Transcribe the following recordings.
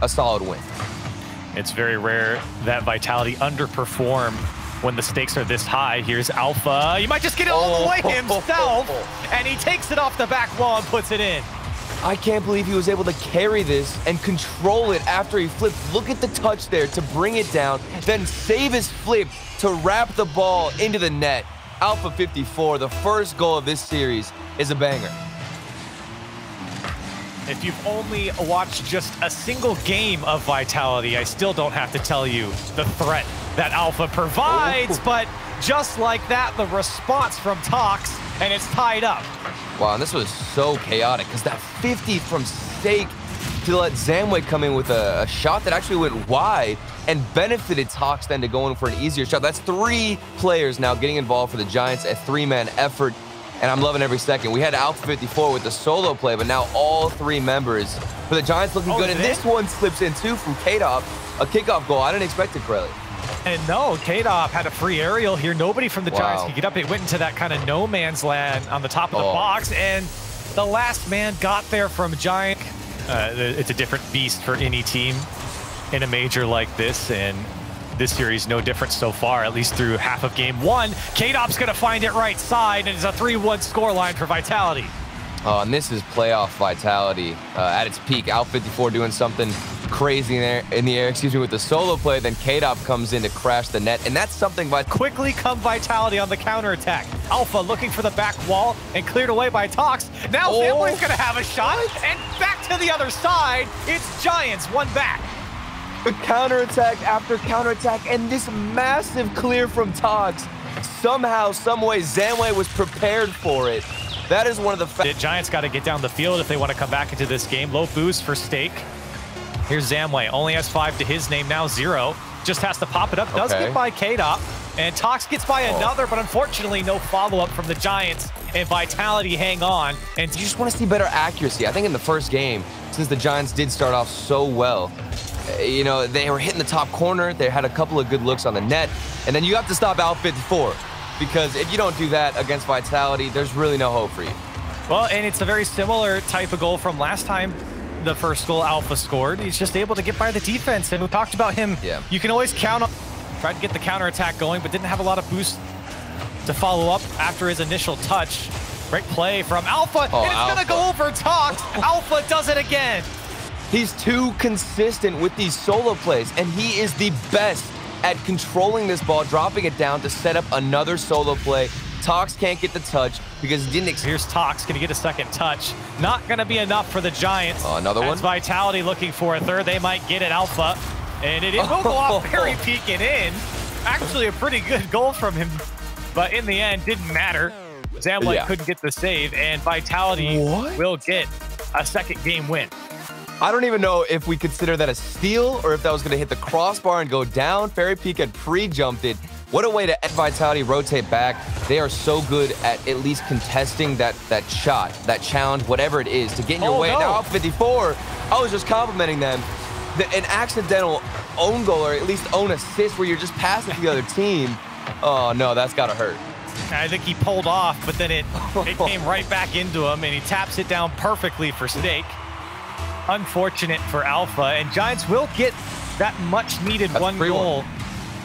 a solid win. It's very rare that Vitality underperform when the stakes are this high. Here's Alpha. You might just get it all the way himself, and he takes it off the back wall and puts it in. I can't believe he was able to carry this and control it after he flipped. Look at the touch there to bring it down, then save his flip to wrap the ball into the net. Alpha 54, the first goal of this series, is a banger. If you've only watched just a single game of Vitality, I still don't have to tell you the threat that Alpha provides, but just like that, the response from Tox, and it's tied up. Wow, and this was so chaotic because that 50 from Stake to let Zamway come in with a shot that actually went wide and benefited Tox then to go in for an easier shot. That's 3 players now getting involved for the Giants, a 3-man effort. And I'm loving every second. We had Alpha 54 with the solo play, but now all 3 members for the Giants looking good. And this one slips in too from K-Dop, a kickoff goal. I didn't expect it, Corelli. And no, K-Dop had a free aerial here. Nobody from the Giants could get up. It went into that kind of no man's land on the top of the box, and the last man got there from Giant. It's a different beast for any team in a major like this, and this series no different so far, at least through half of game 1. K-Dop's gonna find it right side, and it's a 3-1 scoreline for Vitality. And this is playoff Vitality at its peak. Alpha 54 doing something crazy in the air, with the solo play. Then K-Dop comes in to crash the net, and that's something quickly come Vitality on the counterattack. Alpha looking for the back wall and cleared away by Tox. Now Zamway's gonna have a shot, and back to the other side. It's Giants, one back. The counterattack after counterattack, and this massive clear from Tox. Somehow, someway, Zamway was prepared for it. That is one of the Giants got to get down the field if they want to come back into this game. Low boost for Stake. Here's Zamway. Only has 5 to his name, now 0. Just has to pop it up. Does get by K-Dop. And Tox gets by another, but unfortunately no follow-up from the Giants. And Vitality hang on. And you just want to see better accuracy. I think in the first game, since the Giants did start off so well, you know, they were hitting the top corner. They had a couple of good looks on the net. And then you have to stop Alpha 54. Because if you don't do that against Vitality, there's really no hope for you. Well, and it's a very similar type of goal from last time the first goal Alpha scored. He's just able to get by the defense, and we talked about him. You can always count on, tried to get the counterattack going, but didn't have a lot of boost to follow up after his initial touch. Great play from Alpha, and it's gonna go over Tox. Alpha does it again. He's too consistent with these solo plays, and he is the best at controlling this ball, dropping it down to set up another solo play. Tox can't get the touch because he didn't. Here's Tox gonna get a second touch. Not gonna be enough for the Giants. Another one. Vitality looking for a third. They might get it, Alpha. And it will go off Barry peeking in. Actually a pretty good goal from him, but in the end, didn't matter. Zamway couldn't get the save, and Vitality will get a second game win. I don't even know if we consider that a steal or if that was going to hit the crossbar and go down. Fairy Peak had pre-jumped it. What a way to end Vitality, rotate back. They are so good at least contesting that shot, that challenge, whatever it is, to get in your way. Now, 54, I was just complimenting them. An accidental own goal, or at least own assist, where you're just passing to the other team. Oh, no, that's got to hurt. I think he pulled off, but then it came right back into him, and he taps it down perfectly for Stake. Unfortunate for Alpha, and Giants will get that much-needed one goal.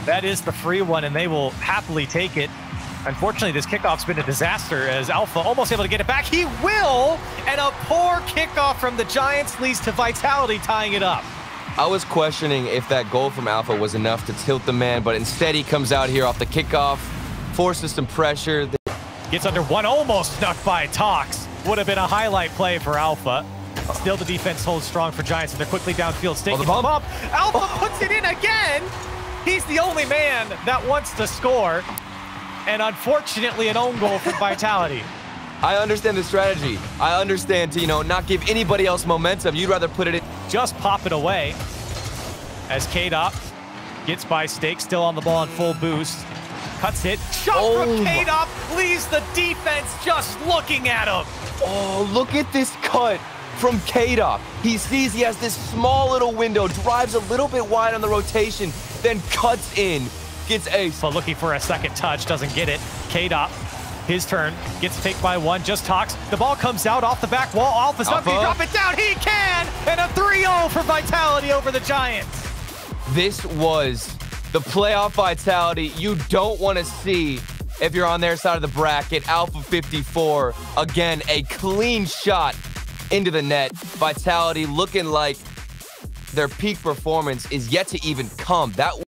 That is the free one, and they will happily take it. Unfortunately, this kickoff's been a disaster as Alpha almost able to get it back. He will, and a poor kickoff from the Giants leads to Vitality tying it up. I was questioning if that goal from Alpha was enough to tilt the man, but instead he comes out here off the kickoff, forces some pressure. Gets under one, almost snuck by Tox. Would have been a highlight play for Alpha. Still the defense holds strong for Giants, and they're quickly downfield. Stake the bump. Alpha puts it in again. He's the only man that wants to score. And unfortunately, an own goal from Vitality. I understand the strategy. I understand to, not give anybody else momentum. You'd rather put it in. Just pop it away as K-Dop gets by Stake, still on the ball in full boost. Cuts it. Shot from K-Dop leaves the defense just looking at him. Oh, look at this cut from K-Dop. He sees he has this small little window, drives a little bit wide on the rotation, then cuts in, gets ace. So looking for a second touch, doesn't get it. K-Dop His turn, gets taken by one, just talks. The ball comes out off the back wall. Alpha's up, he drop it down, he can! And a 3-0 for Vitality over the Giants. This was the playoff Vitality you don't want to see if you're on their side of the bracket. Alpha 54, again, a clean shot into the net. Vitality looking like their peak performance is yet to even come. That